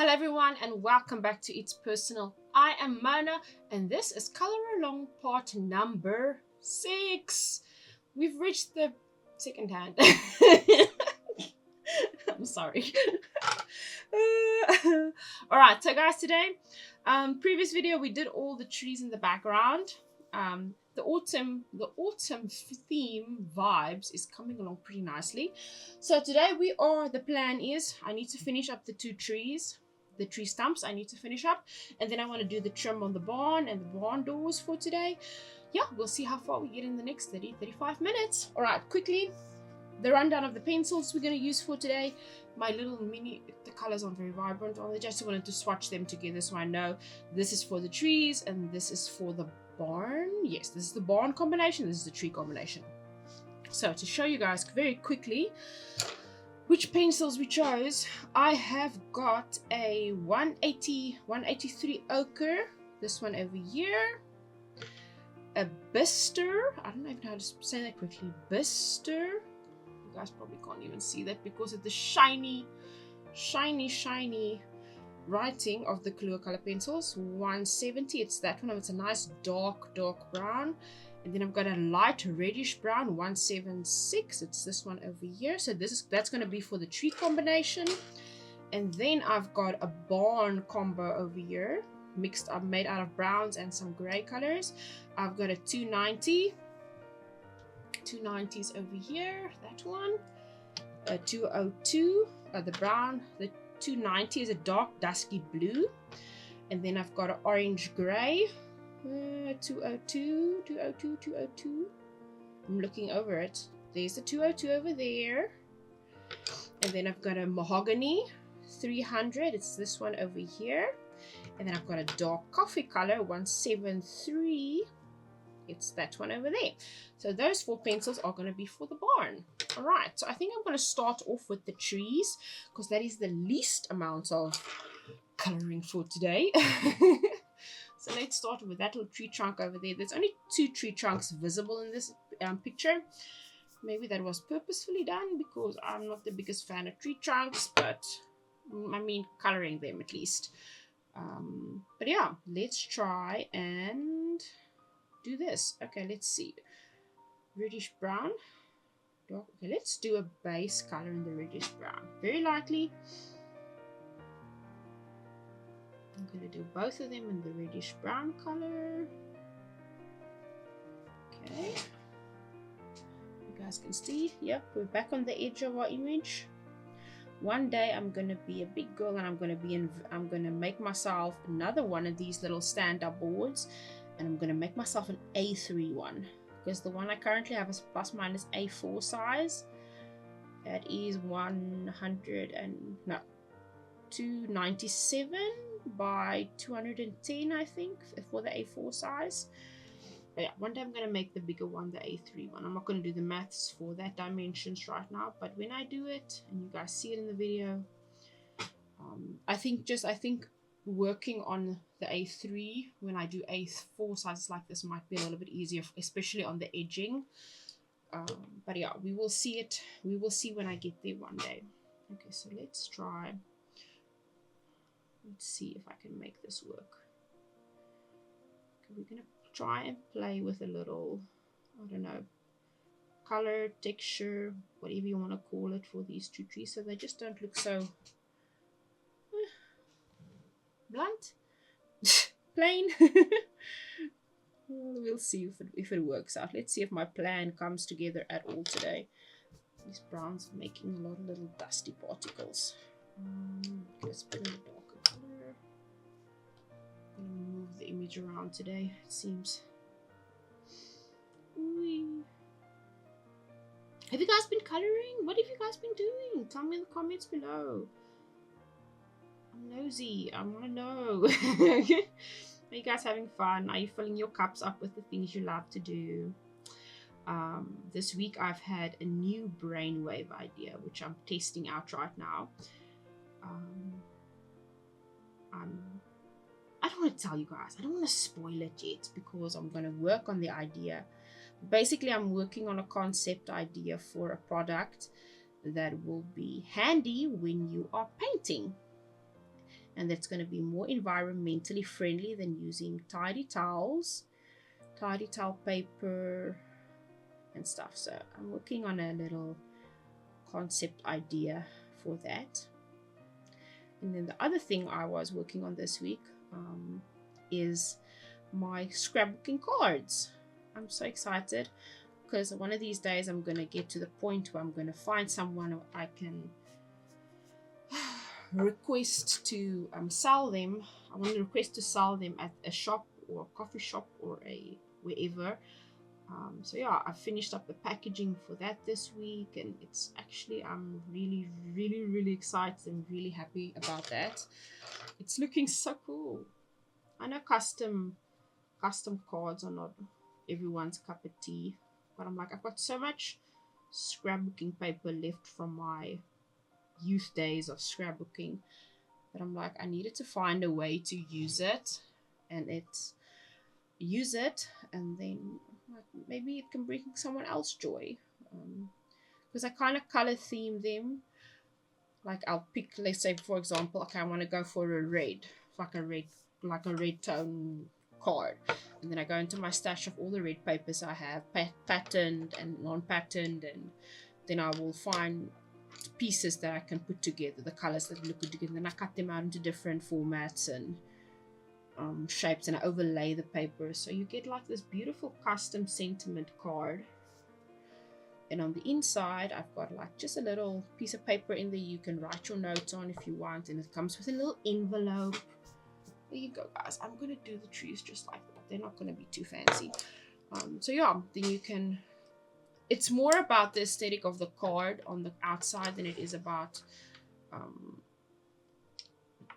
Hello everyone and welcome back to It's Personal. I am Mona and this is Color Along part number 6. We've reached the second hand. I'm sorry. Alright, so guys, today, previous video we did all the trees in the background. The autumn theme vibes is coming along pretty nicely. So today the plan is I need to finish up the two trees. The tree stumps I need to finish up, and then I want to do the trim on the barn and the barn doors for today. Yeah, we'll see how far we get in the next 30-35 minutes. All right, quickly, the rundown of the pencils we're going to use for today. My little mini, the colors aren't very vibrant. I just wanted to swatch them together so I know this is for the trees and this is for the barn. Yes, this is the barn combination, this is the tree combination. So to show you guys very quickly which pencils we chose, I have got a 183 ochre, this one over here, a bister, I don't even know how to say that quickly, bister, you guys probably can't even see that because of the shiny writing of the Kalour color pencils. 170, it's that one, it's a nice dark brown. And then I've got a light reddish brown, 176. It's this one over here. So that's going to be for the tree combination. And then I've got a barn combo over here, mixed up, made out of browns and some gray colors. I've got a 290. 290s over here, that one. A 202, the brown. The 290 is a dark dusky blue. And then I've got an orange gray. 202. I'm looking over it. There's the 202 over there. And then I've got a mahogany 300. It's this one over here. And then I've got a dark coffee color 173. It's that one over there. So those 4 pencils are going to be for the barn. All right. So I think I'm going to start off with the trees because that is the least amount of coloring for today. So let's start with that little tree trunk over there. There's only 2 tree trunks visible in this picture. Maybe that was purposefully done because I'm not the biggest fan of tree trunks, but I mean coloring them at least. But yeah, let's try and do this. Okay, let's see. Reddish brown. Okay, let's do a base color in the reddish brown. Very lightly. I'm going to do both of them in the reddish brown color. Okay. You guys can see, yep, we're back on the edge of our image. One day I'm going to be a big girl and I'm going to make myself another one of these little stand-up boards, and I'm going to make myself an A3 one because the one I currently have is plus minus A4 size. That is 297 by 210, I think, for the A4 size. But yeah, one day I'm going to make the bigger one, the A3 one. I'm not going to do the maths for that dimensions right now, but when I do it and you guys see it in the video, I think working on the A3 when I do A4 sizes like this might be a little bit easier, especially on the edging. But yeah, we will see it. We will see when I get there one day. Okay, so let's try. Let's see if I can make this work. Okay, we're going to try and play with a little, I don't know, color, texture, whatever you want to call it for these 2 trees so they just don't look so blunt, plain. We'll see if it works out. Let's see if my plan comes together at all today. These browns are making a lot of little dusty particles. Let's put in a darker color. I'm going to move the image around today, it seems. Whee. Have you guys been coloring? What have you guys been doing? Tell me in the comments below. I'm nosy. I want to know. Are you guys having fun? Are you filling your cups up with the things you love to do? This week I've had a new brainwave idea, which I'm testing out right now. I don't want to tell you guys. I don't want to spoil it yet because I'm going to work on the idea. Basically, I'm working on a concept idea for a product that will be handy when you are painting. and that's going to be more environmentally friendly than using tidy towels, tidy towel paper and stuff. So I'm working on a little concept idea for that. And then the other thing I was working on this week is my scrapbooking cards. I'm so excited because one of these days I'm going to get to the point where I'm going to find someone I can request to sell them. I want to request to sell them at a shop or a coffee shop or a wherever. So yeah, I finished up the packaging for that this week, and it's actually, I'm really excited and really happy about that. It's looking so cool. I know custom cards are not everyone's cup of tea, but I'm like, I've got so much scrapbooking paper left from my youth days of scrapbooking that I'm like, I needed to find a way to use it, and and then like, maybe it can bring someone else joy, because I kind of color theme them. Like I'll pick, let's say for example, okay, I want to go for a red, like a red tone card, and then I go into my stash of all the red papers I have, patterned and non-patterned, and then I will find pieces that I can put together, the colors that look good together, and I cut them out into different formats and shapes, and I overlay the paper, so you get like this beautiful custom sentiment card. And on the inside I've got like just a little piece of paper in there you can write your notes on if you want, and it comes with a little envelope. There you go, guys. I'm gonna do the trees just like that. They're not gonna be too fancy. So yeah, then you can, it's more about the aesthetic of the card on the outside than it is about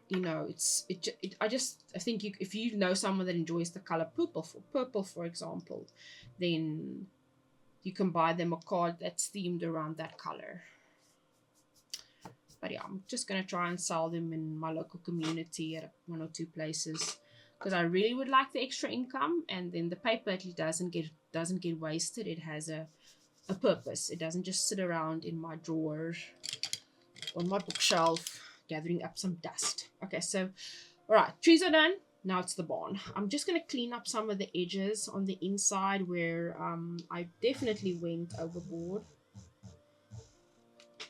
you know, I think if you know someone that enjoys the color purple for example, then you can buy them a card that's themed around that color. But yeah, I'm just gonna try and sell them in my local community at one or two places, because I really would like the extra income, and then the paper at least doesn't get wasted. It has a purpose. It doesn't just sit around in my drawer on my bookshelf gathering up some dust. Okay, so all right, trees are done. Now it's the barn. I'm just going to clean up some of the edges on the inside where I definitely went overboard.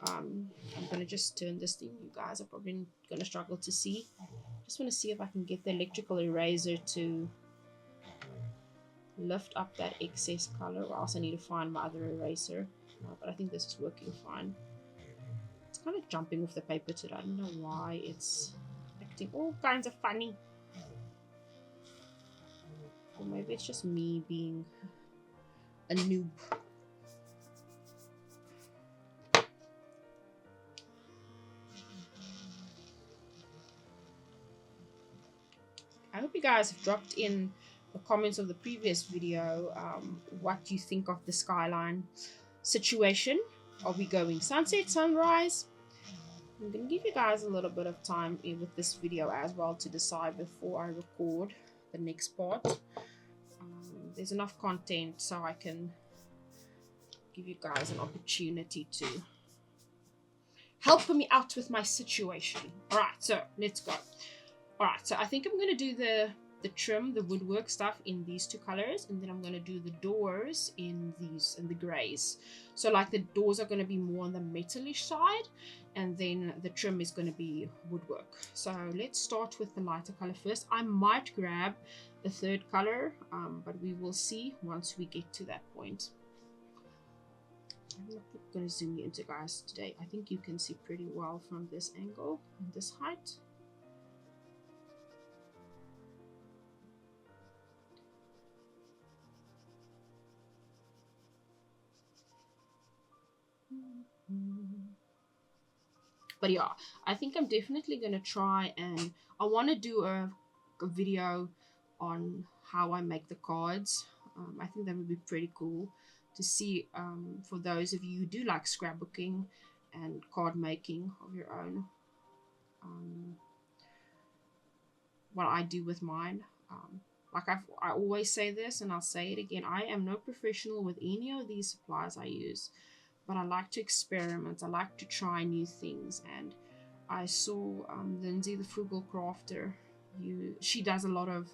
I'm going to just turn this thing. You guys are probably going to struggle to see. Just want to see if I can get the electrical eraser to lift up that excess color, or else I need to find my other eraser. But I think this is working fine. It's kind of jumping off the paper today. I don't know why it's acting all kinds of funny. Or maybe it's just me being a noob. I hope you guys have dropped in the comments of the previous video what you think of the skyline situation. Are we going sunset, sunrise? I'm going to give you guys a little bit of time with this video as well to decide before I record the next part. There's enough content so I can give you guys an opportunity to help me out with my situation. Alright, so let's go. Alright, so I think I'm going to do the trim, the woodwork stuff in these two colors, and then I'm going to do the doors in the grays. So like the doors are going to be more on the metalish side, and then the trim is going to be woodwork. So let's start with the lighter color first. I might grab a third color, but we will see once we get to that point. I'm not going to zoom you into, guys, today. I think you can see pretty well from this angle and this height. But yeah, I think I'm definitely going to try, and I want to do a video on how I make the cards. I think that would be pretty cool to see for those of you who do like scrapbooking and card making of your own. What I do with mine. Like I always say this, and I'll say it again, I am no professional with any of these supplies I use, but I like to experiment. I like to try new things, and I saw Lindsay the Frugal Crafter. She does a lot of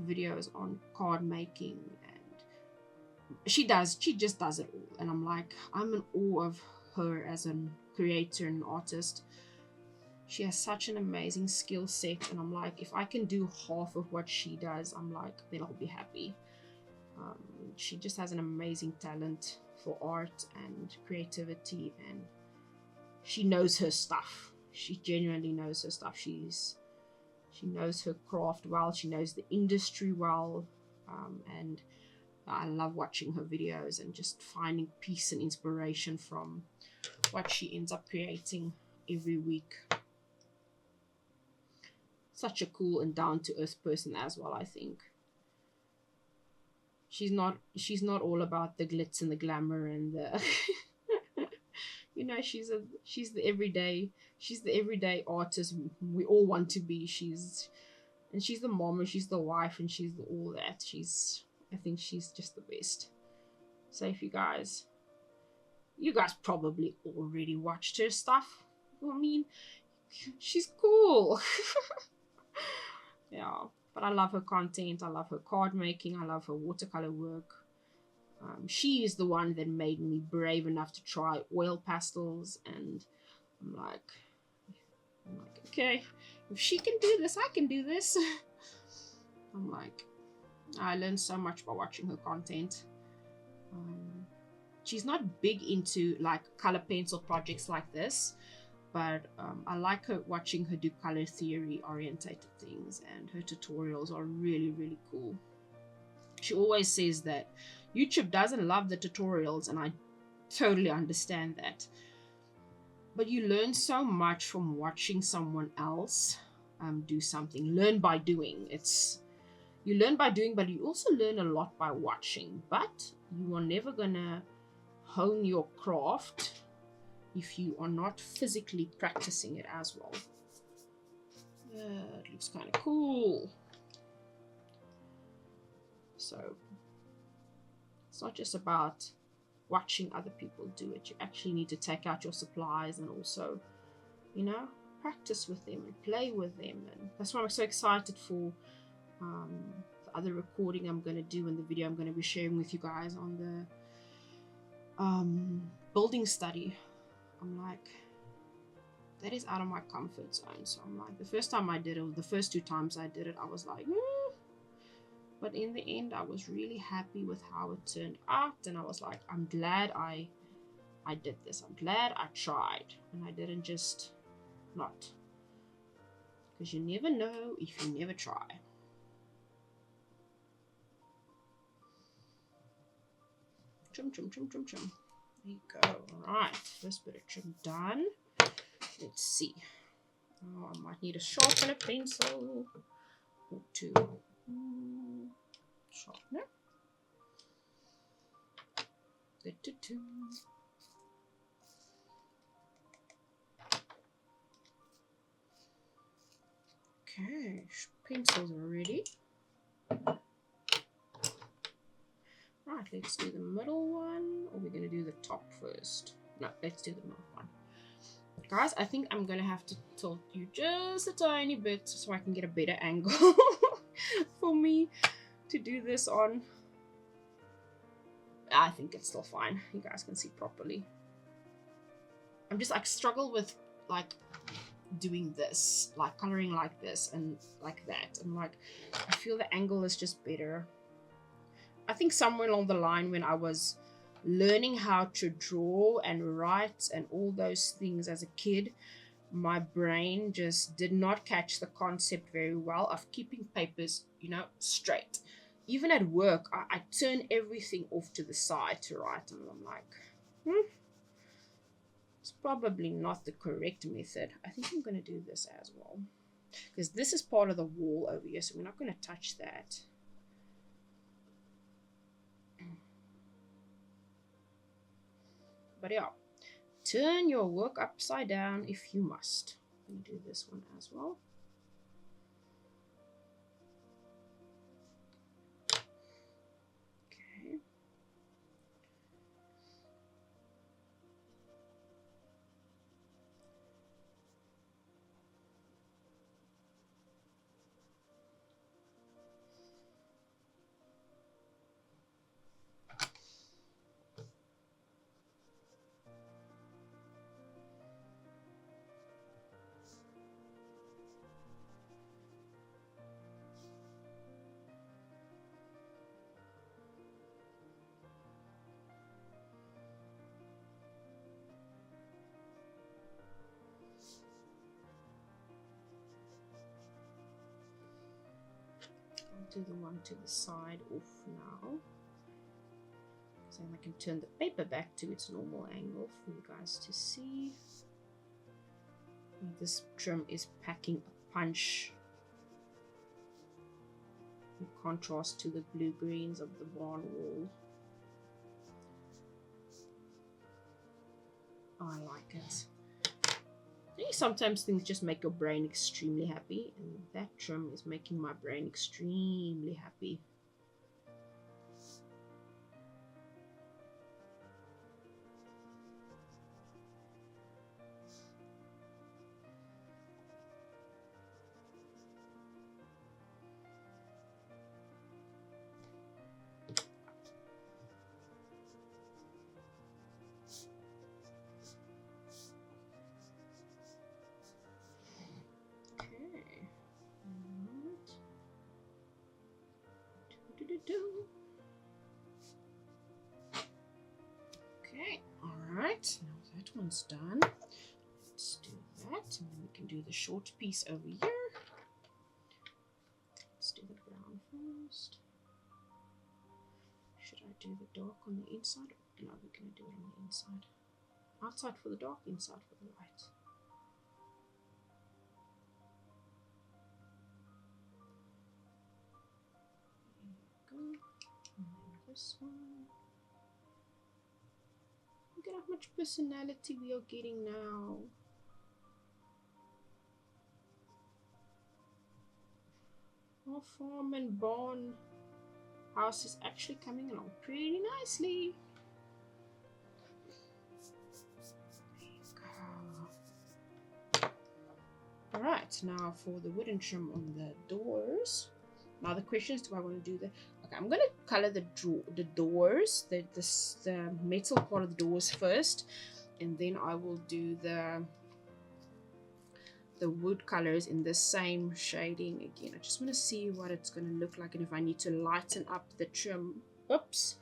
videos on card making, and she just does it all. And I'm like, I'm in awe of her as a creator and artist. She has such an amazing skill set, and I'm like, if I can do half of what she does, I'm like, then I'll be happy. She just has an amazing talent for art and creativity, and she knows her stuff. She genuinely knows her stuff. She knows her craft well. She knows the industry well, and I love watching her videos and just finding peace and inspiration from what she ends up creating every week. Such a cool and down-to-earth person as well, I think. She's not all about the glitz and the glamour and the you know, she's the everyday artist we all want to be. She's the mom, and she's the wife, and she's all that. I think she's just the best. So if you guys probably already watched her stuff. I mean, she's cool. Yeah, but I love her content. I love her card making. I love her watercolor work. She is the one that made me brave enough to try oil pastels, and I'm like, okay, if she can do this, I can do this. I'm like, I learned so much by watching her content. She's not big into like color pencil projects like this, but I like her watching her do color theory orientated things, and her tutorials are really, really cool. She always says that YouTube doesn't love the tutorials, and I totally understand that. But you learn so much from watching someone else do something. Learn by doing. You learn by doing, but you also learn a lot by watching. But you are never gonna hone your craft if you are not physically practicing it as well. It looks kind of cool. So it's not just about watching other people do it. You actually need to take out your supplies and also, you know, practice with them and play with them. And that's why I'm so excited for the other recording I'm going to do, and the video I'm going to be sharing with you guys on the building study. I'm like, that is out of my comfort zone. So I'm like, the first time I did it, or the first 2 times I did it, I was like, but in the end, I was really happy with how it turned out, and I was like, I'm glad I did this. I'm glad I tried, and I didn't just not. Because you never know if you never try. Trim, trim, trim, trim, trim. There you go. All right, first bit of trim done. Let's see. Oh, I might need a sharpener pencil or 2. Sharpener. Okay, pencils are ready. Right, let's do the middle one, or we're going to do the top first? No, let's do the middle one. Guys, I think I'm going to have to tilt you just a tiny bit so I can get a better angle for me to do this on. I think it's still fine. You guys can see properly. I'm just like struggle with like doing this, like coloring like this and like that. And like, I feel the angle is just better. I think somewhere along the line when I was learning how to draw and write and all those things as a kid, my brain just did not catch the concept very well of keeping papers, you know, straight. Even at work, I turn everything off to the side to write, and I'm like, it's probably not the correct method. I think I'm going to do this as well, because this is part of the wall over here, so we're not going to touch that. But yeah, turn your work upside down if you must. I'm going to do this one as well. Okay. do the one to the side off now. So I can turn the paper back to its normal angle for you guys to see. This trim is packing a punch in contrast to the blue-greens of the barn wall. I like it. Sometimes things just make your brain extremely happy, and that trim is making my brain extremely happy. Okay, alright, now that one's done. Let's do that, and then we can do the short piece over here. Let's do the brown first. Should I do the dark on the inside? No, we're going to do it on the inside. Outside for the dark, inside for the light. There we go. And then this one. Look at how much personality we are getting now. Our farm and barn house is actually coming along pretty nicely. Alright, now for the wooden trim on the doors. Now the question is, do I want to do the... Okay, I'm going to color the doors, the metal part of the doors first. And then I will do the wood colors in the same shading again. I just want to see what it's going to look like and if I need to lighten up the trim. Oops,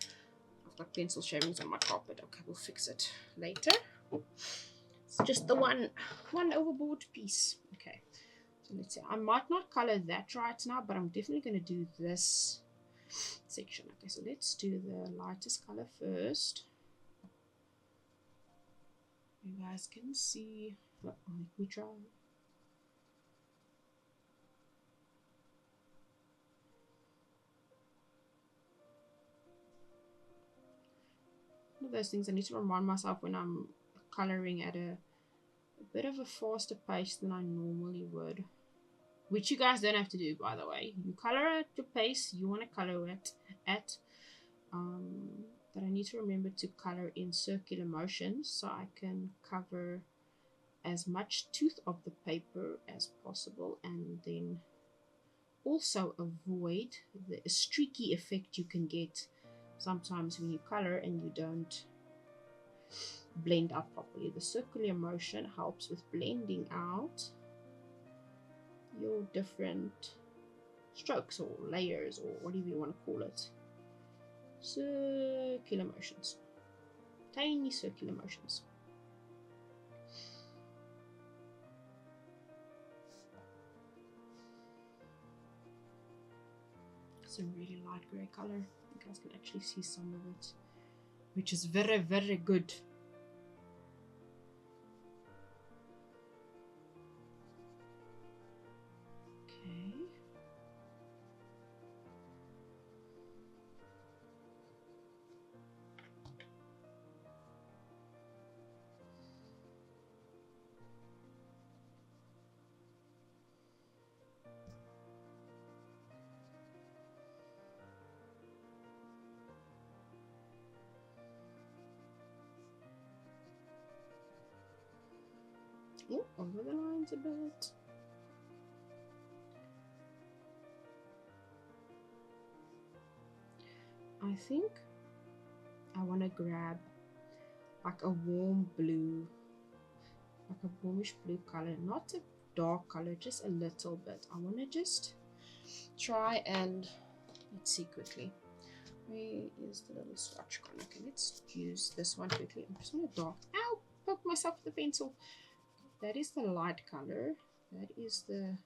I've got pencil shavings on my carpet. Okay, we'll fix it later. It's just the one overboard piece. Okay, so let's see. I might not color that right now, but I'm definitely going to do this section. Okay, so let's do the lightest color first. You guys can see. Let me try. One of those things I need to remind myself when I'm coloring at a bit of a faster pace than I normally would, which you guys don't have to do, by the way. You color at your pace you want to color at but I need to remember to color in circular motions so I can cover as much tooth of the paper as possible, and then also avoid the streaky effect you can get sometimes when you color and you don't blend up properly. The circular motion helps with blending out your different strokes or layers or whatever you want to call it. Circular motions. Tiny circular motions. It's a really light grey color. You guys can actually see some of it, which is very, very good. Okay. Oh, over the lines a bit. I think I want to grab like a warm blue, like a warmish blue color, not a dark color, just a little bit. I want to just try and, let's see quickly. Where is the little swatch gone? Okay, let's use this one quickly. I'm just going to dark. Ow! Poke myself with the pencil. That is the light color. That is the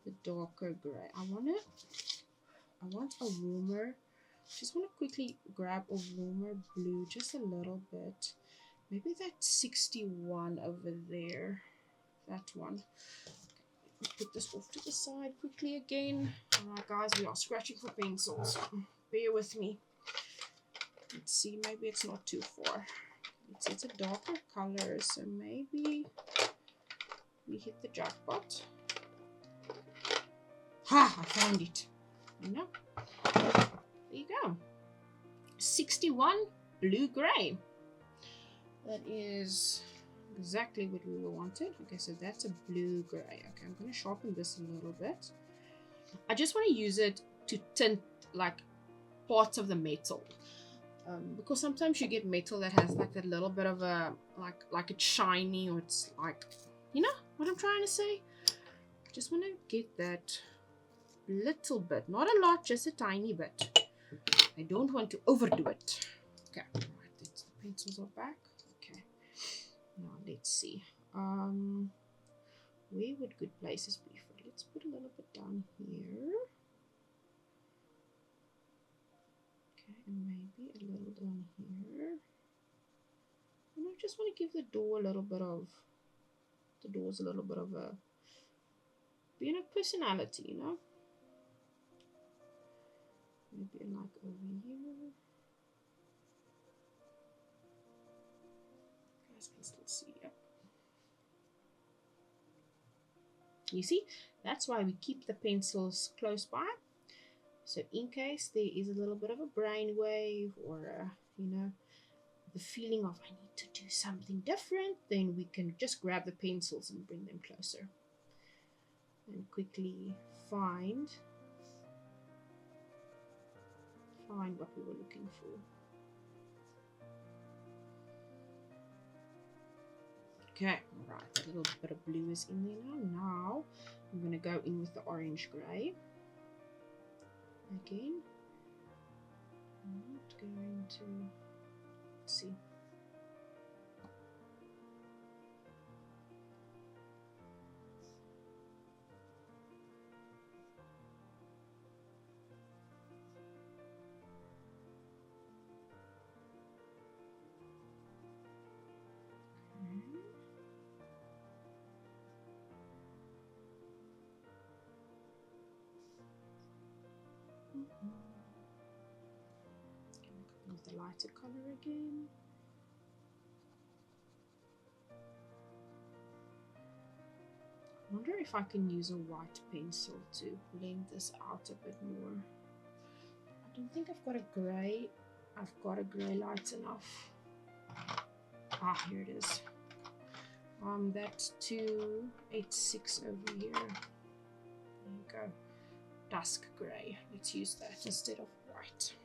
the darker gray. I want a warmer, just want to quickly grab a warmer blue, just a little bit. Maybe that 61 over there, that one. Put this off to the side quickly again. Alright guys, we are scratching for pencils. Bear with me. Let's see, maybe it's not too far. It's a darker color, so maybe we hit the jackpot. Ha! I found it. No. There you go. 61 blue-gray. That is exactly what we wanted. Okay, so that's a blue-gray. Okay, I'm going to sharpen this a little bit. I just want to use it to tint like parts of the metal. Because sometimes you get metal that has like a little bit of a, like it's shiny, or it's like, you know what I'm trying to say? Just want to get that little bit, not a lot, just a tiny bit. I don't want to overdo it. Okay, right, the pencils are back. Okay, now let's see. Where would good places be for it? Let's put a little bit down here. Okay, and maybe a little down here. And I just want to give the door a little bit of, the doors a little bit of a, you know, personality, you know. Maybe like over here. You guys can still see, yep. You see, that's why we keep the pencils close by. So in case there is a little bit of a brainwave, or you know, the feeling of I need to do something different, then we can just grab the pencils and bring them closer and quickly find what we were looking for. Okay, alright, a little bit of blue is in there now. Now I'm going to go in with the orange grey again. I'm not going to, let's see. With the lighter color again. I wonder if I can use a white pencil to blend this out a bit more. I don't think I've got a grey. I've got a grey light enough. Ah, here it is. That's 286 over here. There you go. Dusk grey. Let's use that instead of white.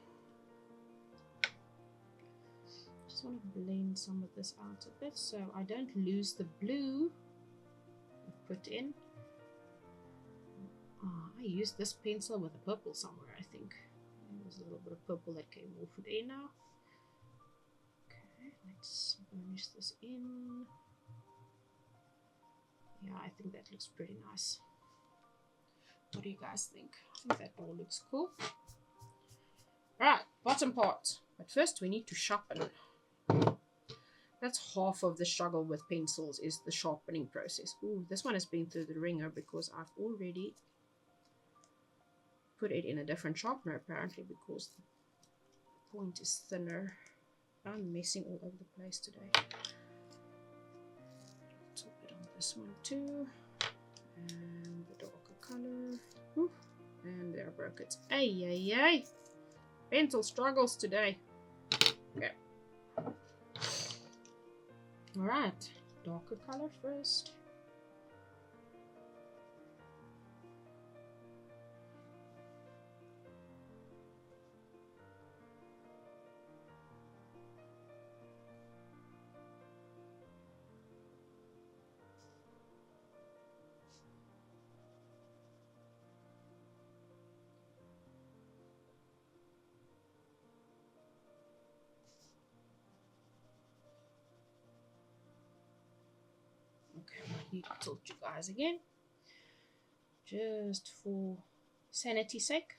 Just want to blend some of this out a bit so I don't lose the blue I've put in. I used this pencil with a purple somewhere, I think. There's a little bit of purple that came off there now. Okay, let's burnish this in. Yeah, I think that looks pretty nice. What do you guys think? I think that all looks cool. Alright, bottom part. But first we need to sharpen. That's half of the struggle with pencils, is the sharpening process. Ooh, this one has been through the ringer because I've already put it in a different sharpener apparently, because the point is thinner. I'm messing all over the place today. A bit on this one too. And the darker color. Ooh, and there I broke it. Ay, ay, ay. Pencil struggles today. Okay. Alright, darker color first. Okay, I need to tilt you guys again. just for sanity's sake.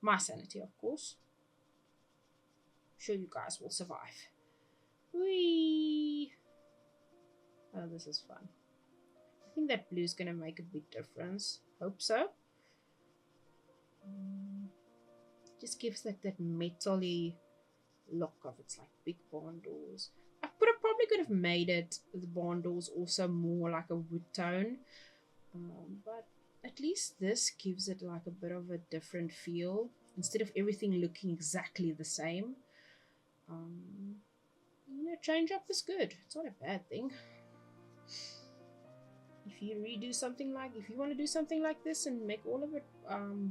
My sanity, of course. I'm sure you guys will survive. Whee! Oh, this is fun. I think that blue is going to make a big difference. Hope so. Just gives that metal-y look of it's like big barn doors. I probably could have made it, the barn doors, also more like a wood tone. But at least this gives it like a bit of a different feel. Instead of everything looking exactly the same. Change up is good. It's not a bad thing. If you want to do something like this and make all of it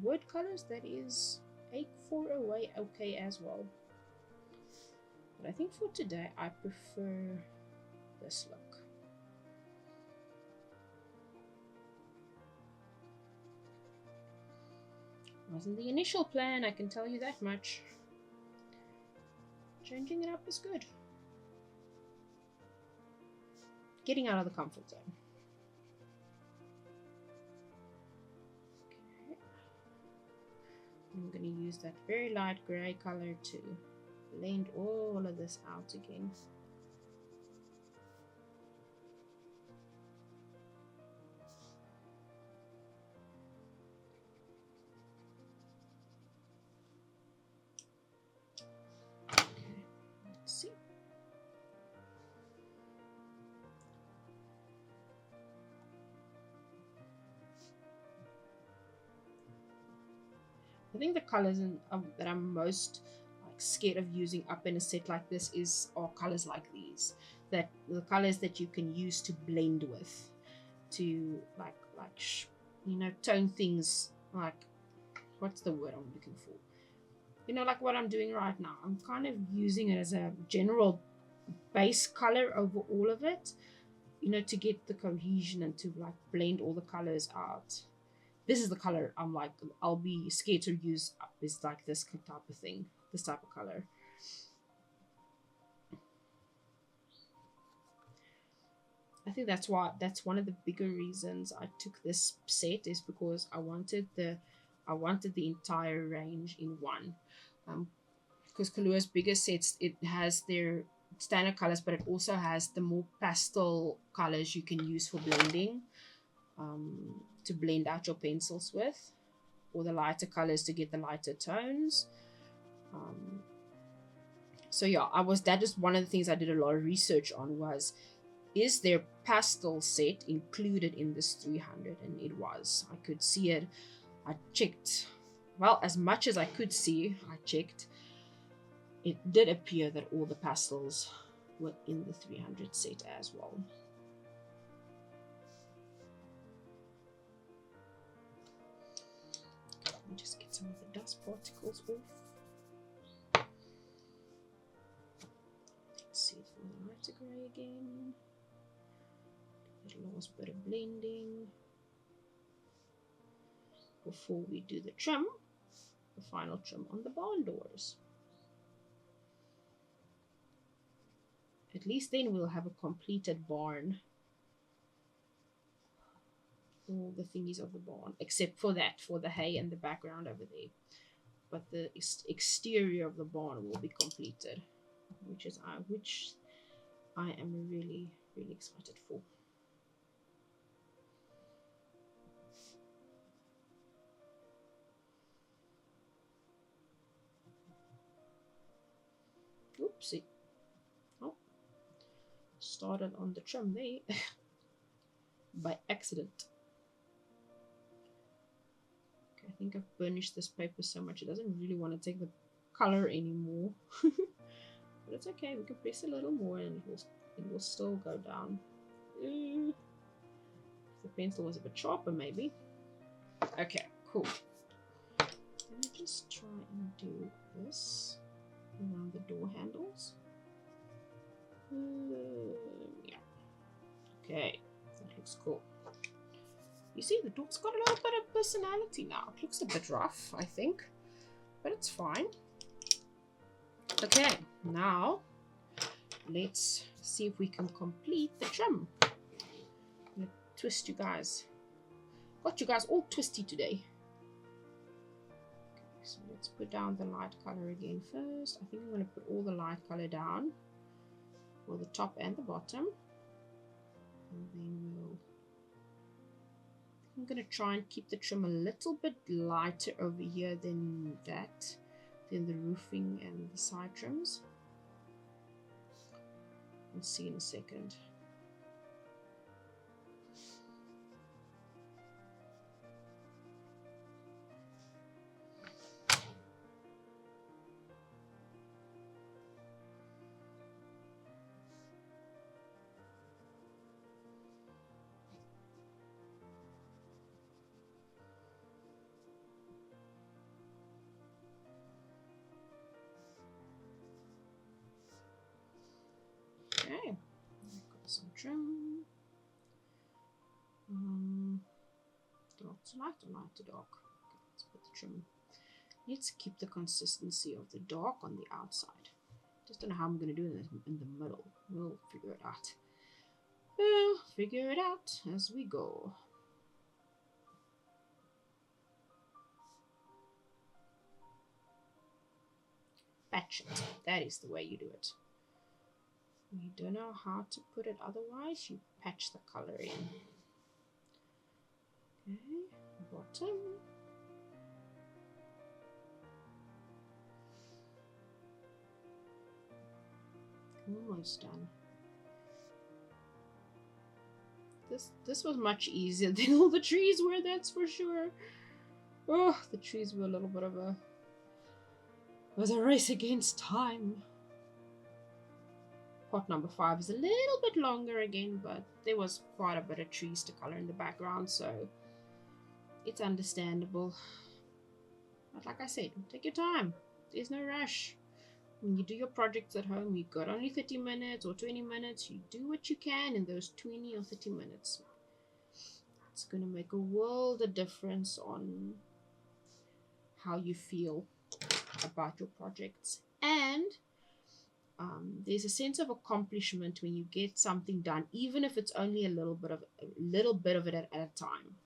wood colors, that is for a way okay as well. But I think for today, I prefer this look. Wasn't the initial plan, I can tell you that much. Changing it up is good. Getting out of the comfort zone. Okay. I'm going to use that very light grey color to blend all of this out again. See. I think the colors that I'm most scared of using up in a set like this are colors like these. That the colors that you can use to blend with, to tone things like, what's the word I'm looking for? Like what I'm doing right now. I'm kind of using it as a general base color over all of it, to get the cohesion and to blend all the colors out. This is the color I'll be scared to use up, is like this type of thing, this type of color. I think that's one of the bigger reasons I took this set, is because I wanted the entire range in one. Because Kalour's bigger sets, it has their standard colors, but it also has the more pastel colors you can use for blending, to blend out your pencils with, or the lighter colors to get the lighter tones. So yeah, that is one of the things I did a lot of research on, is their pastel set included in this 300, and it was. I could see it. I checked, well, as much as I could see, I checked. It did appear that all the pastels were in the 300 set as well. Okay, let me just get some of the dust particles off. Let's see it for the lighter grey again. The last bit of blending before we do the trim, the final trim on the barn doors. At least then we'll have a completed barn. All the thingies of the barn, except for the hay and the background over there. But the exterior of the barn will be completed, which I am really, really excited for. Oopsie. Oh, started on the trim there by accident. Okay, I think I've burnished this paper so much it doesn't really want to take the color anymore. But it's okay, we can press a little more and it will still go down. If the pencil was a bit sharper, maybe. Okay, cool. Let me just try and do this around the door handles. Yeah. Okay, that looks cool. You see, the door's got a little bit of personality now. It looks a bit rough, I think, but it's fine. Okay, now let's see if we can complete the trim. I'm gonna twist you guys. Got you guys all twisty today. Okay, so let's put down the light color again first. I think I'm going to put all the light color down for the top and the bottom. And then I'm going to try and keep the trim a little bit lighter over here than the roofing and the side trims. We'll see in a second. Okay, I've got some trim. Dark to light or light to dark. Okay, let's put the trim. Let's keep the consistency of the dark on the outside. Just don't know how I'm going to do it in the middle. We'll figure it out. We'll figure it out as we go. Patch it. That is the way you do it. You don't know how to put it otherwise, you patch the color in. Okay, bottom. Almost done. This was much easier than all the trees were, that's for sure. Oh, the trees were a little bit of a... It was a race against time. Pot number 5 is a little bit longer again, but there was quite a bit of trees to color in the background, so it's understandable. But like I said, take your time. There's no rush. When you do your projects at home, you got only 30 minutes or 20 minutes. You do what you can in those 20 or 30 minutes. It's going to make a world of difference on how you feel about your projects. And there's a sense of accomplishment when you get something done, even if it's only a little bit of it at a time.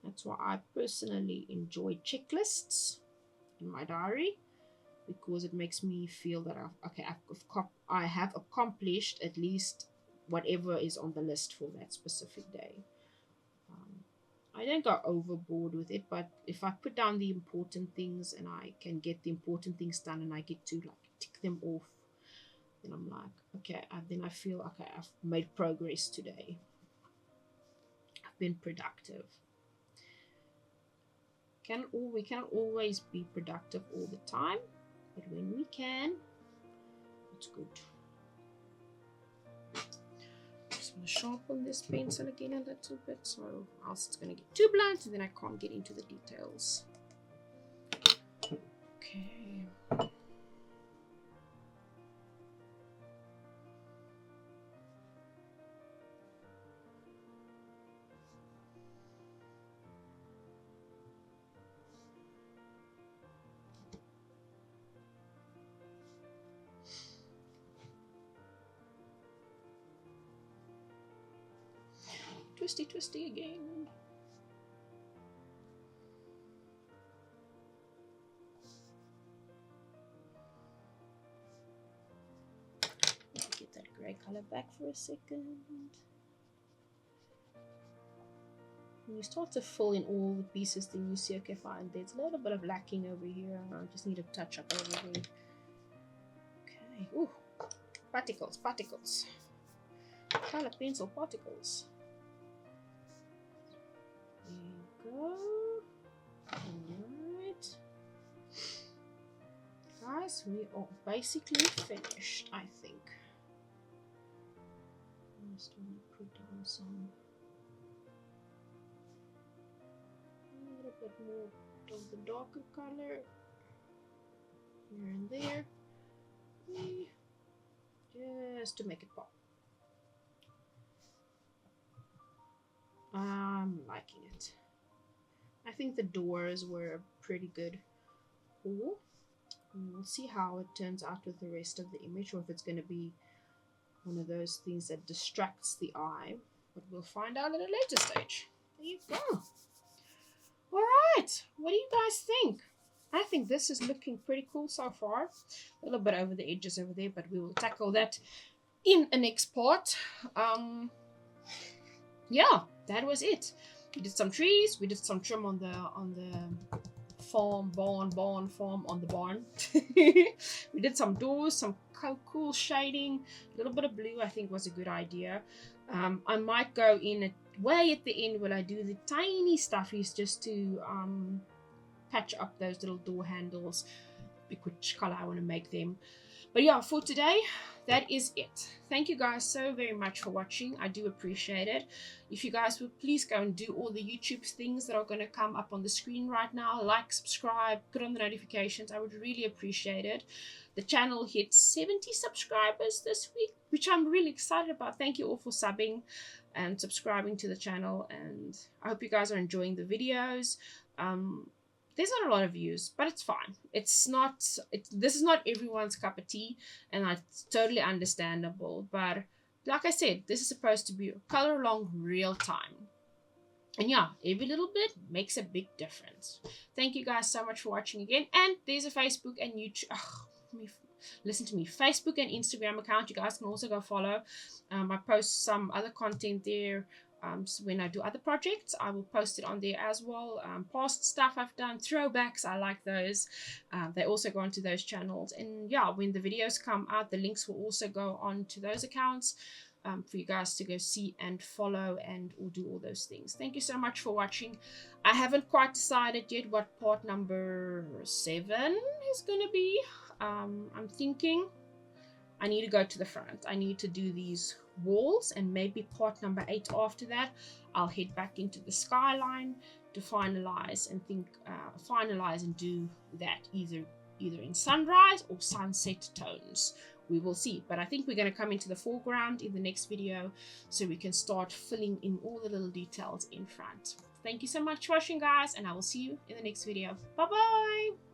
That's why I personally enjoy checklists in my diary, because it makes me feel that I have accomplished at least whatever is on the list for that specific day. I don't go overboard with it, but if I put down the important things and I can get the important things done and I get to like tick them off, then I'm like, okay, then I feel, okay, I've made progress today. I've been productive. We can't always be productive all the time, but when we can, it's good. Just want to sharpen this pencil again a little bit, so else it's going to get too blunt and then I can't get into the details. Okay. Twisty again. Get that grey color back for a second. When you start to fill in all the pieces, then you see, okay, fine, there's a little bit of lacking over here. I just need to touch up everything. Okay. Ooh, particles. Color pencil particles. There you go. Alright. Guys, we are basically finished, I think. I just want to put down some... a little bit more of the darker color here and there. Just to make it pop. I'm liking it. I think the doors were pretty good. Cool. We'll see how it turns out with the rest of the image, or if it's going to be one of those things that distracts the eye. But we'll find out at a later stage. There you go. think this is looking pretty cool so far. A little bit over the edges over there, but we will tackle that in a next part. Yeah, that was it. We did some trees, we did some trim on the farm on the barn. We did some doors, some cool shading, a little bit of blue. I think was a good idea. I might go in way at the end when I do the tiny stuffies just to patch up those little door handles, pick which color I want to make them. But yeah, for today, that is it. Thank you guys so very much for watching. I do appreciate it. If you guys would please go and do all the YouTube things that are going to come up on the screen right now. Like, subscribe, put on the notifications. I would really appreciate it. The channel hit 70 subscribers this week, which I'm really excited about. Thank you all for subbing and subscribing to the channel. And I hope you guys are enjoying the videos. There's not a lot of views, but it's fine. This is not everyone's cup of tea, and it's totally understandable. But like I said, this is supposed to be color along real time. And yeah, every little bit makes a big difference. Thank you guys so much for watching again. And there's a Facebook and YouTube. Listen to me. Facebook and Instagram account. You guys can also go follow. I post some other content there. So when I do other projects, I will post it on there as well. Past stuff I've done, throwbacks, I like those. They also go onto those channels. And yeah, when the videos come out, the links will also go on to those accounts for you guys to go see and follow and do all those things. Thank you so much for watching. I haven't quite decided yet what part number 7 is going to be. I'm thinking I need to go to the front. I need to do these walls, and maybe part number 8 after that I'll head back into the skyline to finalize and do that either in sunrise or sunset tones. We will see, but I think we're going to come into the foreground in the next video so we can start filling in all the little details in front. Thank you so much for watching, guys, and I will see you in the next video. Bye bye.